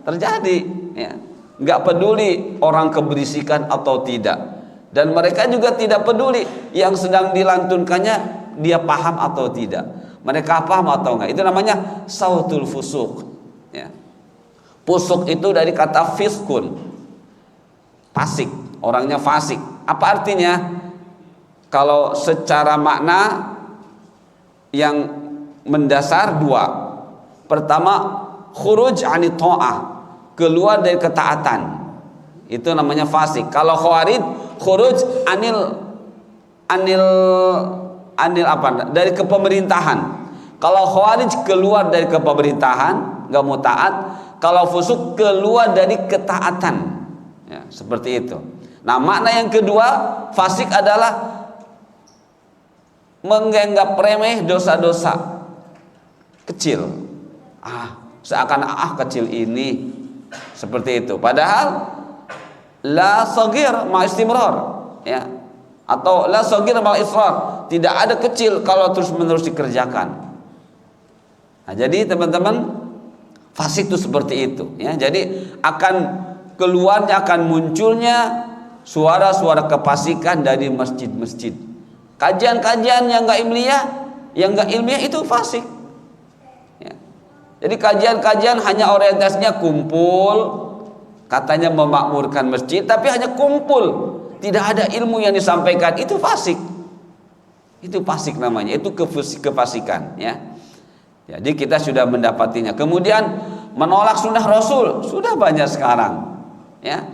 Terjadi, ya. Enggak peduli orang keberisikan atau tidak. Dan mereka juga tidak peduli yang sedang dilantunkannya dia paham atau tidak. Mereka paham atau enggak. Itu namanya sautul fusuq, ya. Fusuk itu dari kata fiskun, fasik, orangnya fasik. Apa artinya? Kalau secara makna yang mendasar dua. Pertama, khuruj anit ta'ah, keluar dari ketaatan. Itu namanya fasik. Kalau khawarij, khuruj anil apa? Dari kepemerintahan. Kalau khawarij keluar dari kepemerintahan, enggak mau taat. Kalau fusuk keluar dari ketaatan, ya, seperti itu. Nah, makna yang kedua, fasik adalah menganggap remeh dosa-dosa kecil. Seakan kecil ini, seperti itu. Padahal la sagir ma istimrar, ya, atau la sagir ma israr. Tidak ada kecil kalau terus-menerus dikerjakan. Nah, jadi teman-teman, fasik itu seperti itu, ya. Jadi akan keluarnya, akan munculnya suara-suara kefasikan dari masjid-masjid. Kajian-kajian yang enggak ilmiah itu fasik. Ya. Jadi kajian-kajian hanya orientasinya kumpul, katanya memakmurkan masjid, tapi hanya kumpul, tidak ada ilmu yang disampaikan, itu fasik. Itu fasik namanya, itu kefasikan, ya. Jadi kita sudah mendapatinya. Kemudian menolak sunnah Rasul sudah banyak sekarang, ya.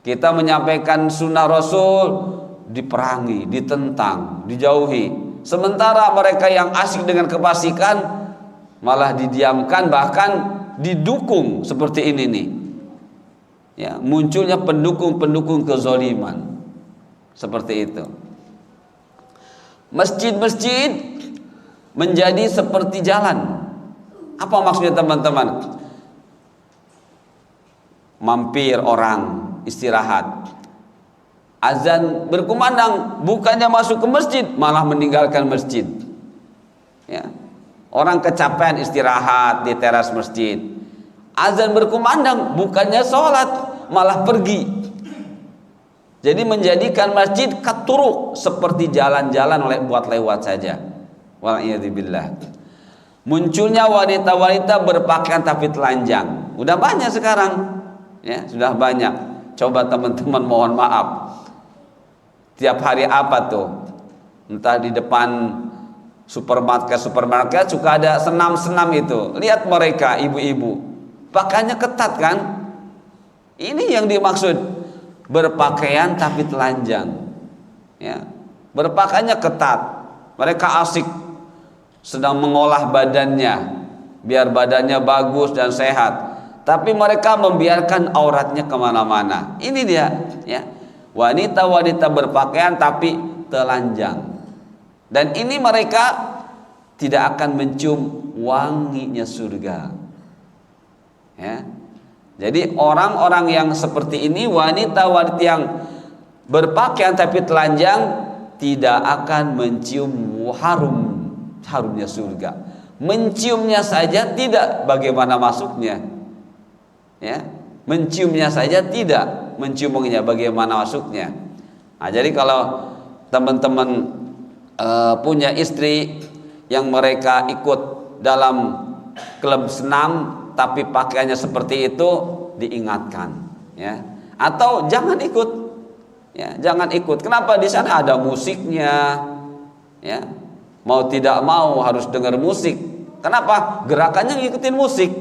Kita menyampaikan sunnah Rasul diperangi, ditentang, dijauhi. Sementara mereka yang asik dengan kefasikan malah didiamkan, bahkan didukung seperti ini nih. Ya, munculnya pendukung-pendukung kezaliman seperti itu. Masjid-masjid menjadi seperti jalan. Apa maksudnya teman-teman? Mampir orang istirahat, azan berkumandang, bukannya masuk ke masjid malah meninggalkan masjid. Ya. Orang kecapean istirahat di teras masjid, azan berkumandang, bukannya sholat malah pergi. Jadi menjadikan masjid katuruk, seperti jalan-jalan buat lewat saja. Wal'iyadzubillah. Munculnya wanita-wanita berpakaian tapi telanjang. Udah banyak sekarang, ya, sudah banyak. Coba teman-teman, mohon maaf, tiap hari apa tuh? Entah di depan supermarket suka ada senam-senam itu. Lihat mereka, ibu-ibu, pakaiannya ketat kan? Ini yang dimaksud berpakaian tapi telanjang, ya, berpakaiannya ketat. Mereka asik sedang mengolah badannya biar badannya bagus dan sehat, tapi mereka membiarkan auratnya kemana-mana. Ini dia, ya, wanita-wanita berpakaian tapi telanjang, dan ini mereka tidak akan mencium wanginya surga, ya. Jadi orang-orang yang seperti ini, wanita-wanita yang berpakaian tapi telanjang, tidak akan mencium harumnya surga. Menciumnya saja tidak, bagaimana masuknya? Ya, menciumnya saja tidak, mencium wanginya bagaimana masuknya? Nah, jadi kalau teman-teman punya istri yang mereka ikut dalam klub senam tapi pakaiannya seperti itu, diingatkan, ya, atau jangan ikut, ya, jangan ikut. Kenapa? Di sana ada musiknya, ya, mau tidak mau harus dengar musik. Kenapa? Gerakannya ngikutin musik,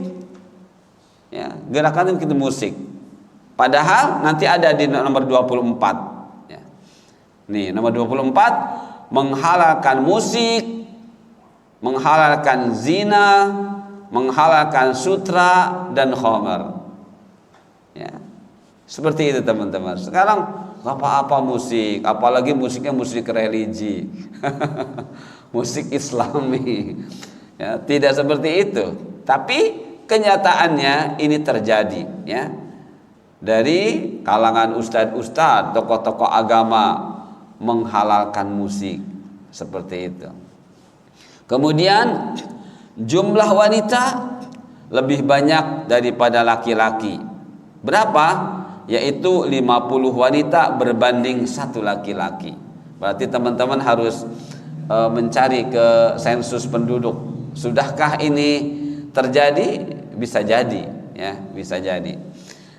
ya, gerakannya ngikutin musik. Padahal nanti ada di nomor 24, ya. Nih nomor 24, menghalalkan musik, menghalalkan zina, menghalalkan sutra dan khamar, ya, seperti itu teman-teman. Sekarang nggak apa-apa musik, apalagi musiknya musik religi, musik Islami, ya, tidak seperti itu. Tapi kenyataannya ini terjadi, ya, dari kalangan ustadz-ustadz, tokoh-tokoh agama menghalalkan musik seperti itu. Kemudian jumlah wanita lebih banyak daripada laki-laki. Berapa? Yaitu 50 wanita berbanding 1 laki-laki. Berarti teman-teman harus mencari ke sensus penduduk. Sudahkah ini terjadi? Bisa jadi, ya, bisa jadi.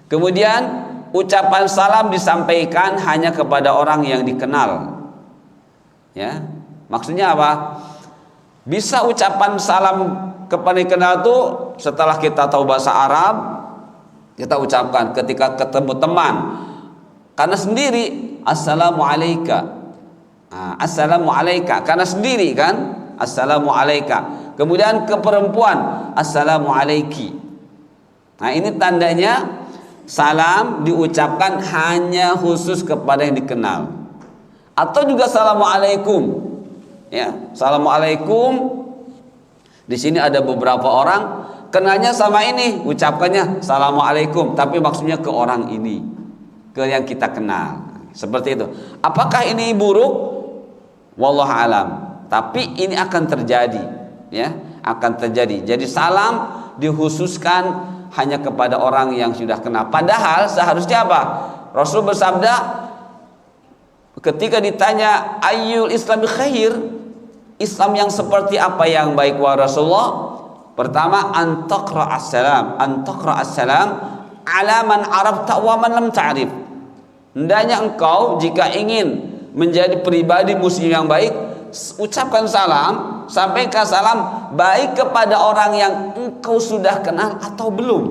Kemudian ucapan salam disampaikan hanya kepada orang yang dikenal. Ya. Maksudnya apa? Bisa ucapan salam kepada dikenal itu setelah kita tahu bahasa Arab, kita ucapkan ketika ketemu teman. Karena sendiri, assalamualaikum. Assalamualaikum, karena sendiri kan, assalamualaikum. Kemudian ke perempuan, assalamualaiki. Nah, ini tandanya salam diucapkan hanya khusus kepada yang dikenal. Atau juga assalamualaikum. Ya, assalamualaikum. Di sini ada beberapa orang kenalnya sama ini, ucapkannya assalamualaikum, tapi maksudnya ke orang ini, ke yang kita kenal. Seperti itu. Apakah ini buruk? Wallahu alam. Tapi ini akan terjadi, ya, akan terjadi. Jadi salam dikhususkan hanya kepada orang yang sudah kenal. Padahal seharusnya apa? Rasul bersabda ketika ditanya ayyul islami khair, Islam yang seperti apa yang baik wa Rasulullah? Pertama, antaqra as-salam ala man arafta wa man lam ta'rif. Hendaknya engkau jika ingin menjadi pribadi muslim yang baik, ucapkan salam, sampaikan salam baik kepada orang yang engkau sudah kenal atau belum.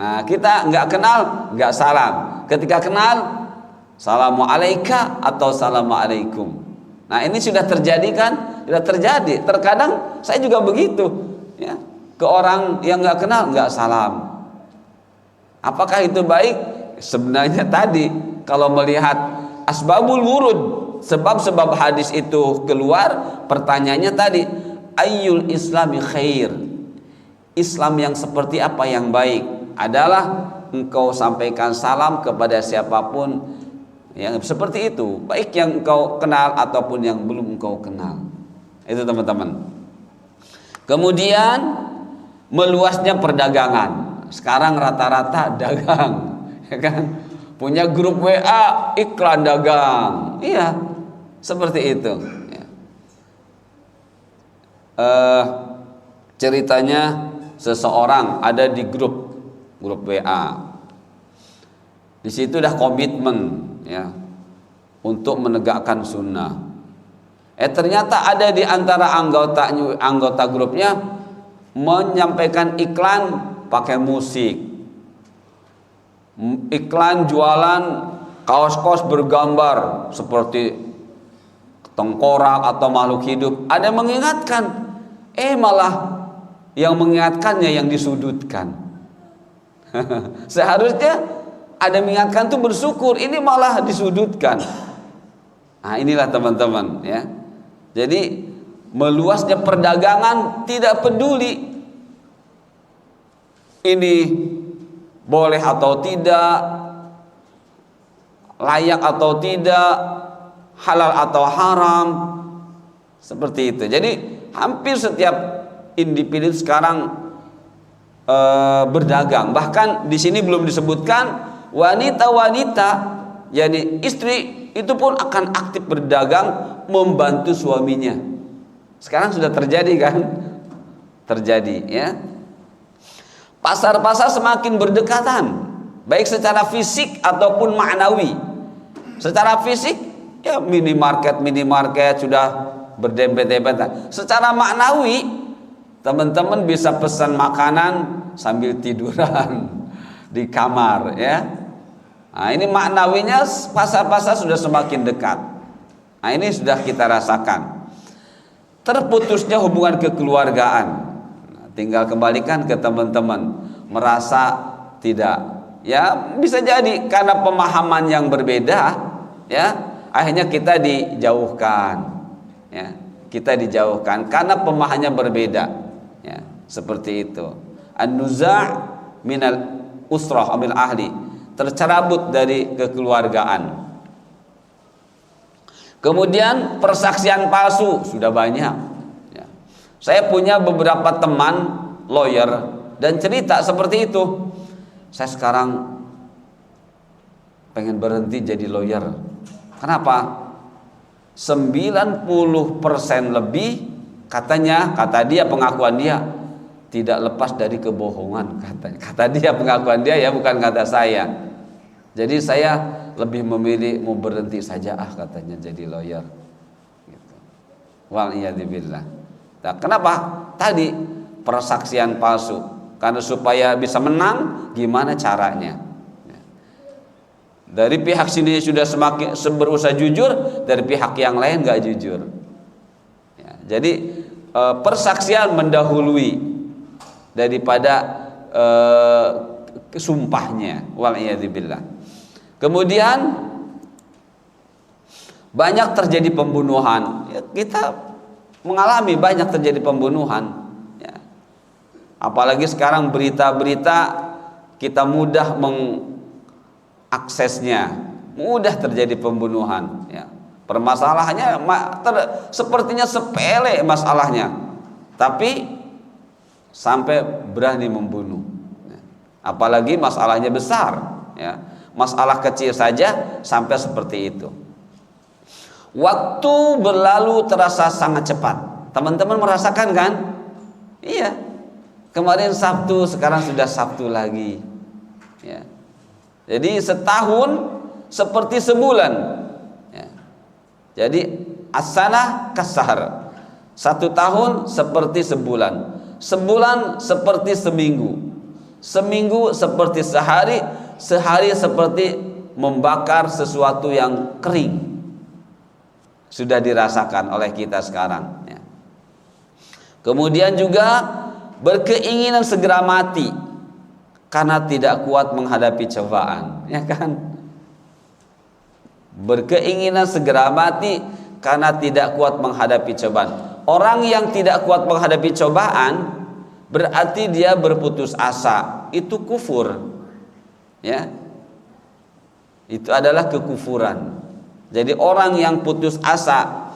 Nah, kita nggak kenal, nggak salam. Ketika kenal, salamu alaika atau salamu alaikum. Nah, ini sudah terjadi kan? Sudah terjadi. Terkadang saya juga begitu, ya. Ke orang yang nggak kenal nggak salam. Apakah itu baik? Sebenarnya tadi kalau melihat asbabul wurud, sebab-sebab hadis itu keluar, pertanyaannya tadi, ayyul islami khair? Islam yang seperti apa yang baik? Adalah engkau sampaikan salam kepada siapapun yang seperti itu, baik yang engkau kenal ataupun yang belum engkau kenal. Itu teman-teman. Kemudian meluasnya perdagangan. Sekarang rata-rata dagang, ya kan? Punya grup WA iklan dagang. Iya, seperti itu. Ya. Ceritanya seseorang ada di grup WA. Di situ udah komitmen, ya, untuk menegakkan sunnah. Ternyata ada di antara anggota grupnya menyampaikan iklan pakai musik, iklan jualan kaos-kaos bergambar seperti tengkorak atau makhluk hidup. Ada yang mengingatkan, malah yang mengingatkannya yang disudutkan. Seharusnya ada mengingatkan tuh bersyukur, ini malah disudutkan. Nah, inilah teman-teman, ya. Jadi meluasnya perdagangan, tidak peduli ini boleh atau tidak, layak atau tidak, halal atau haram, seperti itu. Jadi hampir setiap individu sekarang berdagang. Bahkan di sini belum disebutkan wanita-wanita, yakni istri itu pun akan aktif berdagang membantu suaminya. Sekarang sudah terjadi kan? Terjadi, ya. Pasar-pasar semakin berdekatan, baik secara fisik ataupun ma'nawi. Secara fisik, ya minimarket sudah berdempet-dempetan. Secara ma'nawi, teman-teman bisa pesan makanan sambil tiduran di kamar, ya. Nah, ini maknawinya pasar-pasar sudah semakin dekat. Nah, ini sudah kita rasakan. Terputusnya hubungan kekeluargaan. Nah, tinggal kembalikan ke teman-teman, merasa tidak, ya bisa jadi karena pemahaman yang berbeda, ya, akhirnya kita dijauhkan, ya. Kita dijauhkan karena pemahamannya berbeda, ya, seperti itu. An-nuza' minal usrah amil ahli, tercerabut dari kekeluargaan. Kemudian persaksian palsu sudah banyak, ya. Saya punya beberapa teman lawyer dan cerita seperti itu. Saya sekarang pengen berhenti jadi lawyer. Kenapa? 90% lebih kata dia, pengakuan dia tidak lepas dari kebohongan, katanya. Kata dia, pengakuan dia, ya, bukan kata saya. Jadi saya lebih memilih mau berhenti saja katanya jadi lawyer, gitu. Waliyadzubillah. Nah, kenapa? Tadi persaksian palsu, karena supaya bisa menang, gimana caranya? Dari pihak sini sudah semakin berusaha jujur, dari pihak yang lain nggak jujur, ya. Jadi persaksian mendahului daripada sumpahnya. Waliyadzubillah. Kemudian banyak terjadi pembunuhan, ya, kita mengalami banyak terjadi pembunuhan, ya. Apalagi sekarang berita-berita kita mudah mengaksesnya, mudah terjadi pembunuhan, ya. Permasalahannya sepertinya sepele masalahnya, tapi sampai berani membunuh, ya. Apalagi masalahnya besar, ya. Masalah kecil saja sampai seperti itu. Waktu berlalu terasa sangat cepat. Teman-teman merasakan kan? Iya. Kemarin Sabtu, sekarang sudah Sabtu lagi, ya. Jadi setahun seperti sebulan, ya. Jadi as-sanah kas-sahr. 1 tahun seperti sebulan, sebulan seperti seminggu, Seminggu seperti sehari, sehari seperti membakar sesuatu yang kering. Sudah dirasakan oleh kita sekarang, ya. Kemudian juga berkeinginan segera mati karena tidak kuat menghadapi cobaan, ya kan? Berkeinginan segera mati karena tidak kuat menghadapi cobaan. Orang yang tidak kuat menghadapi cobaan berarti dia berputus asa. Itu kufur, ya. Itu adalah kekufuran. Jadi orang yang putus asa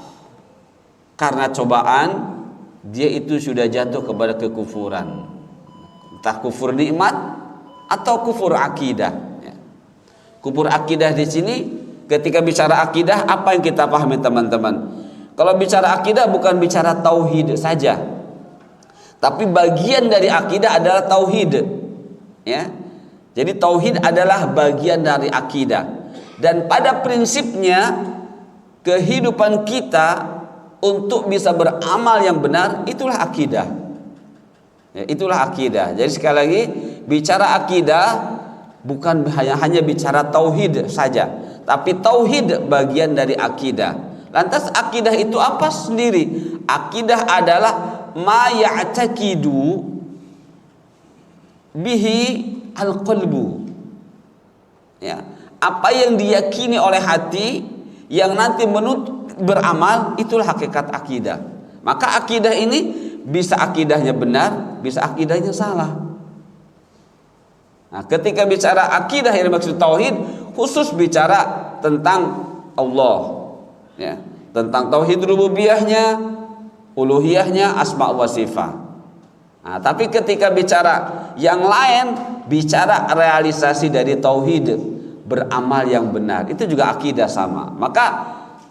karena cobaan, dia itu sudah jatuh kepada kekufuran. Entah kufur nikmat atau kufur akidah, ya. Kufur akidah di sini, ketika bicara akidah, apa yang kita pahami teman-teman? Kalau bicara akidah bukan bicara tauhid saja, tapi bagian dari akidah adalah tauhid, ya. Jadi tauhid adalah bagian dari akidah. Dan pada prinsipnya kehidupan kita untuk bisa beramal yang benar itulah akidah, ya, itulah akidah. Jadi sekali lagi, bicara akidah bukan hanya bicara tauhid saja, tapi tauhid bagian dari akidah. Lantas akidah itu apa sendiri? Akidah adalah ma ya'taqidu bihi al-qalbu, ya, apa yang diyakini oleh hati yang nanti beramal, itulah hakikat akidah. Maka akidah ini bisa akidahnya benar, bisa akidahnya salah. Nah, ketika bicara akidah yang dimaksud tauhid, khusus bicara tentang Allah, ya, tentang tauhid rububiyahnya, uluhiyahnya, asma wa sifat. Nah, tapi ketika bicara yang lain, bicara realisasi dari tauhid, beramal yang benar, itu juga akidah sama. Maka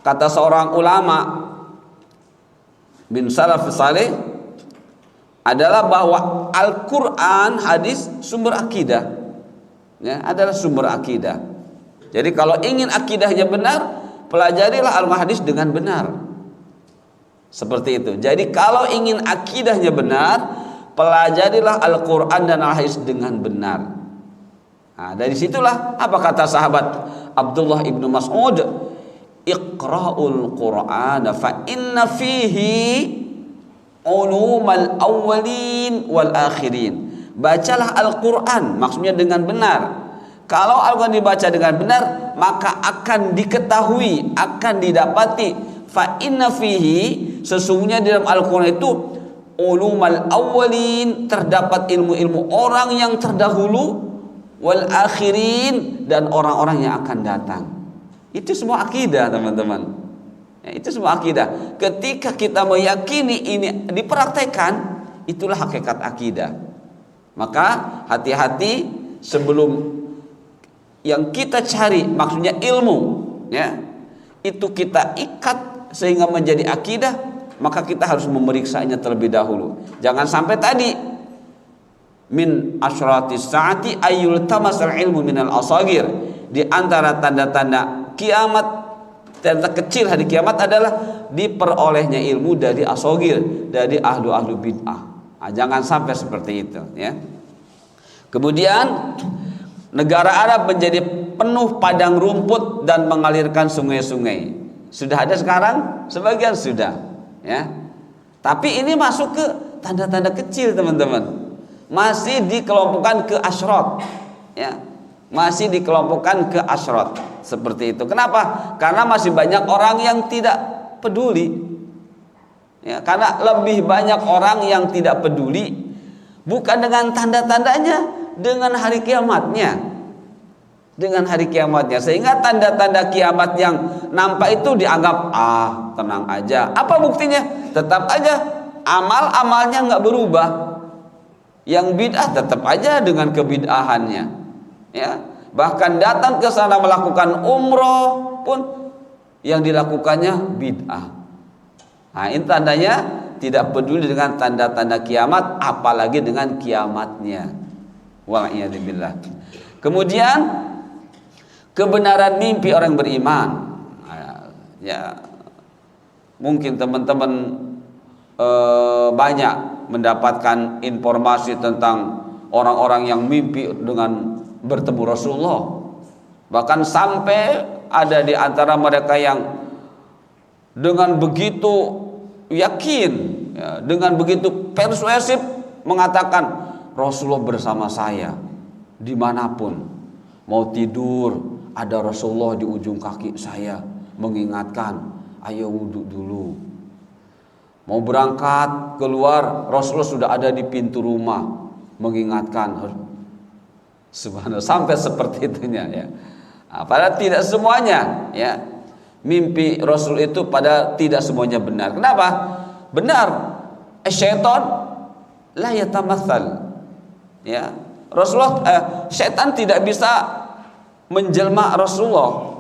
kata seorang ulama bin salafus saleh adalah bahwa Al-Quran, hadis sumber akidah, ya, adalah sumber akidah. Jadi kalau ingin akidahnya benar, pelajarilah al-hadis dengan benar. Seperti itu. Jadi kalau ingin akidahnya benar, pelajarilah Al-Quran dan al-hadis dengan benar. Nah, dari situlah apa kata sahabat Abdullah ibnu Mas'ud, iqra'ul Qur'ana fa inna fihi ulumal awwalin wal akhirin. Bacalah Al-Quran, maksudnya dengan benar. Kalau Al-Quran dibaca dengan benar, maka akan diketahui, akan didapati fa inna fihi, sesungguhnya di dalam Al-Quran itu ulumal awwalin, terdapat ilmu-ilmu orang yang terdahulu, wal akhirin, dan orang-orang yang akan datang. Itu semua akidah, teman-teman, ya, itu semua akidah. Ketika kita meyakini ini dipraktekkan, itulah hakikat akidah. Maka hati-hati sebelum yang kita cari, maksudnya ilmu, ya, itu kita ikat sehingga menjadi akidah, maka kita harus memeriksanya terlebih dahulu. Jangan sampai tadi min asyratis saati ayyul tamasal ilmu minal asagir. Di antara tanda-tanda kiamat, tanda kecil hari kiamat adalah diperolehnya ilmu dari asagir, dari ahlu bid'ah. Nah, jangan sampai seperti itu, ya. Kemudian negara Arab menjadi penuh padang rumput dan mengalirkan sungai-sungai. Sudah ada sekarang, sebagian sudah, ya. Tapi ini masuk ke tanda-tanda kecil, teman-teman. Masih dikelompokkan ke asyrat, ya, masih dikelompokkan ke asyrat seperti itu. Kenapa? Karena masih banyak orang yang tidak peduli, ya, karena lebih banyak orang yang tidak peduli bukan dengan tanda-tandanya, dengan hari kiamatnya, dengan hari kiamatnya, sehingga tanda-tanda kiamat yang nampak itu dianggap tenang aja. Apa buktinya? Tetap aja amal-amalnya nggak berubah. Yang bid'ah tetap aja dengan kebid'ahannya, ya. Bahkan datang ke sana melakukan umroh pun yang dilakukannya bid'ah. Nah, ini tandanya tidak peduli dengan tanda-tanda kiamat, apalagi dengan kiamatnya. Wa'iyadzubillah. Kemudian kebenaran mimpi orang beriman, ya, mungkin teman-teman banyak mendapatkan informasi tentang orang-orang yang mimpi dengan bertemu Rasulullah. Bahkan sampai ada di antara mereka yang dengan begitu yakin, ya, dengan begitu persuasif mengatakan Rasulullah bersama saya dimanapun. Mau tidur ada Rasulullah di ujung kaki saya mengingatkan, ayo wudhu dulu. Mau berangkat keluar Rasulullah sudah ada di pintu rumah mengingatkan. Subhanallah, sampai seperti itunya ya. Padahal tidak semuanya ya. Mimpi Rasul itu pada tidak semuanya benar. Kenapa? Benar. Syaitan la yatamatsal. Ya. Rasulullah syaitan tidak bisa menjelma Rasulullah.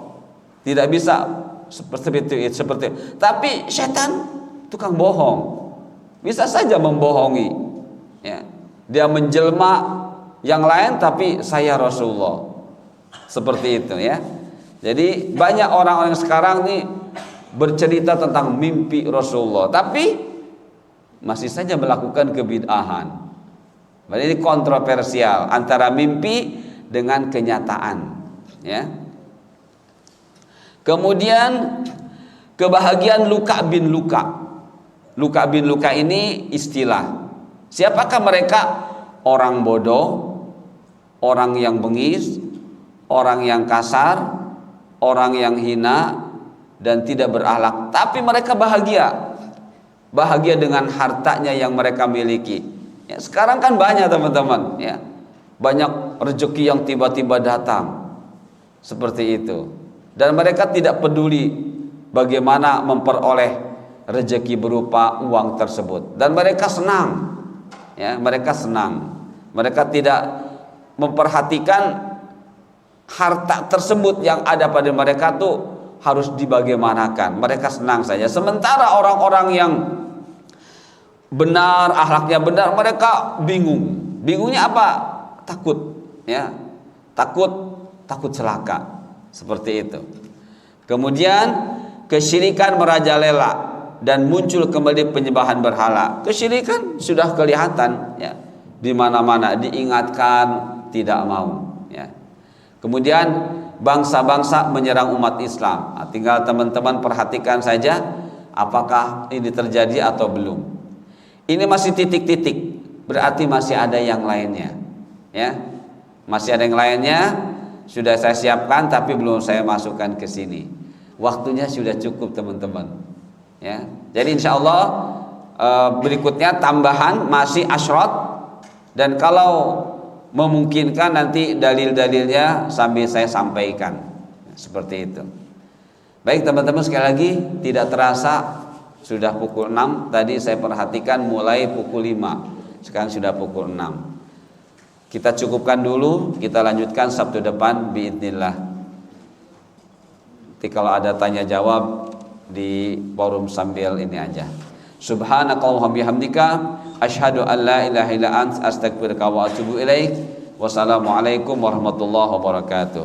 Tidak bisa seperti itu. Tapi syaitan tukang bohong. Bisa saja membohongi. Ya. Dia menjelma yang lain tapi saya Rasulullah. Seperti itu ya. Jadi banyak orang-orang sekarang nih bercerita tentang mimpi Rasulullah, tapi masih saja melakukan kebid'ahan. Berarti ini kontroversial antara mimpi dengan kenyataan. Ya. Kemudian kebahagiaan Luka bin Luka. Luka bin Luka ini istilah. Siapakah mereka? Orang bodoh, orang yang bengis, orang yang kasar, orang yang hina dan tidak berakhlak, tapi mereka bahagia dengan hartanya yang mereka miliki. Ya, sekarang kan banyak teman-teman, ya, banyak rezeki yang tiba-tiba datang seperti itu, dan mereka tidak peduli bagaimana memperoleh rezeki berupa uang tersebut, dan mereka senang, ya, mereka tidak memperhatikan harta tersebut yang ada pada mereka tuh harus dibagaimanakan. Mereka senang saja. Sementara orang-orang yang benar, akhlaknya benar, mereka bingung. Bingungnya apa? Takut, ya. Takut celaka. Seperti itu. Kemudian kesyirikan merajalela dan muncul kembali penyembahan berhala. Kesyirikan sudah kelihatan, ya. Di mana-mana diingatkan tidak mau. Kemudian bangsa-bangsa menyerang umat Islam. Nah, tinggal teman-teman perhatikan saja apakah ini terjadi atau belum. Ini masih titik-titik, berarti masih ada yang lainnya. Ya, masih ada yang lainnya. Sudah saya siapkan tapi belum saya masukkan ke sini. Waktunya sudah cukup teman-teman. Ya, jadi insya Allah berikutnya tambahan masih asyrat, dan kalau memungkinkan nanti dalil-dalilnya sambil saya sampaikan. Seperti itu. Baik teman-teman, sekali lagi tidak terasa sudah pukul 6. Tadi saya perhatikan mulai pukul 5. Sekarang sudah pukul 6. Kita cukupkan dulu, kita lanjutkan Sabtu depan biidznillah. Nanti kalau ada tanya jawab di forum sambil ini aja. Subhanakallahumma bihamdika asyhadu an la ilaha illa anta astaghfiruka wa atubu ilaik. Wassalamualaikum warahmatullahi wabarakatuh.